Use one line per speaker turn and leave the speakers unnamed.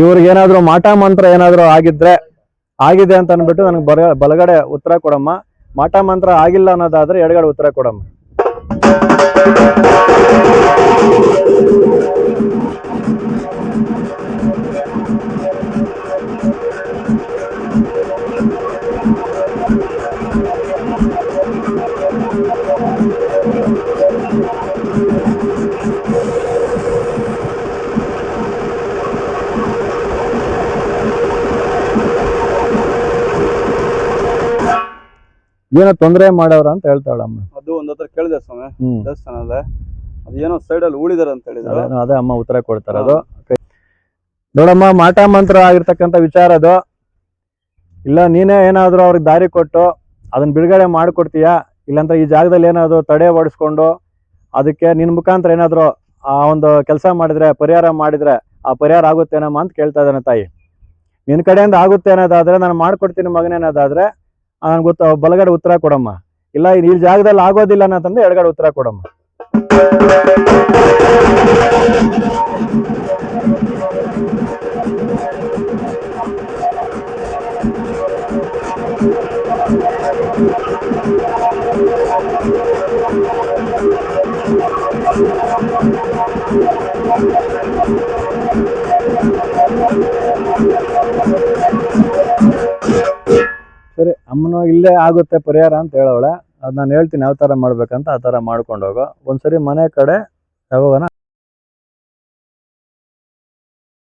ಇವ್ರಿಗೇನಾದ್ರು ಮಾಟ ಮಂತ್ರ ಏನಾದ್ರು ಆಗಿದೆ ಅಂತ ಅನ್ಬಿಟ್ಟು ನನಗೆ ಬಲಗಡೆ ಉತ್ತರ ಕೊಡಮ್ಮ. ಮಾಟ ಮಂತ್ರ ಆಗಿಲ್ಲ ಅನ್ನೋದಾದ್ರೆ ಎಡಗಡೆ ಉತ್ತರ ಕೊಡಮ್ಮ. ಏನೋ ತೊಂದರೆ ಮಾಡವ್ರ ಅಂತ ಹೇಳ್ತಾಳಮ್ಮ.
ಅದು ಒಂದ್ ಹತ್ರ ಕೇಳಿದೆ ಸ್ವಾಮಿ, ದೇವಸ್ಥಾನದ ಅದೇನೋ ಸೈಡ್ ಅಲ್ಲಿ ಉಳಿದಾರ ಅಂತ ಹೇಳಿದ್ರು.
ಅದೇ ಅಮ್ಮ ಉತ್ತರ ಕೊಡ್ತಾರೆ. ಅದು ನೋಡಮ್ಮ, ಮಾಟ ಮಂತ್ರ ಆಗಿರ್ತಕ್ಕಂಥ ವಿಚಾರ ಅದು. ಇಲ್ಲ ನೀನೇ ಏನಾದ್ರು ಅವ್ರಿಗೆ ದಾರಿ ಕೊಟ್ಟು ಅದನ್ನ ಬಿಡುಗಡೆ ಮಾಡಿಕೊಡ್ತೀಯಾ, ಇಲ್ಲಾಂದ್ರೆ ಈ ಜಾಗದಲ್ಲಿ ಏನಾದ್ರು ತಡೆ ಓಡಿಸ್ಕೊಂಡು ಅದಕ್ಕೆ ನಿನ್ ಮುಖಾಂತರ ಏನಾದ್ರು ಆ ಒಂದು ಕೆಲಸ ಮಾಡಿದ್ರೆ, ಪರಿಹಾರ ಮಾಡಿದ್ರೆ ಆ ಪರಿಹಾರ ಆಗುತ್ತೇನಮ್ಮ ಅಂತ ಕೇಳ್ತಾ ಇದ್ದಾನೆ ತಾಯಿ. ನಿನ್ ಕಡೆಯಿಂದ ಆಗುತ್ತೆ ಅನ್ನೋದಾದ್ರೆ ನಾನು ಮಾಡ್ಕೊಡ್ತೀನಿ ಮಗನೇನೋದಾದ್ರೆ ನನ್ಗೆ ಬಲಗಡೆ ಉತ್ತರ ಕೊಡಮ್ಮ. ಇಲ್ಲ ಈ ಜಾಗದಲ್ಲಿ ಆಗೋದಿಲ್ಲ ಅನ್ನೋದಂದ್ರೆ ಎಡಗಡೆ ಉತ್ತರ ಕೊಡಮ್ಮ. ಸರಿ, ಅಮ್ಮನು ಇಲ್ಲೇ ಆಗುತ್ತೆ ಪರಿಹಾರ ಅಂತ ಹೇಳವಳೆ. ಅದ್ ನಾನು ಹೇಳ್ತೀನಿ ಯಾವ ತರ ಮಾಡ್ಬೇಕಂತ ಆ ತರ ಮಾಡ್ಕೊಂಡು ಹೋಗೋ. ಒಂದ್ಸರಿ ಮನೆ ಕಡೆ ಯಾವಾಗನ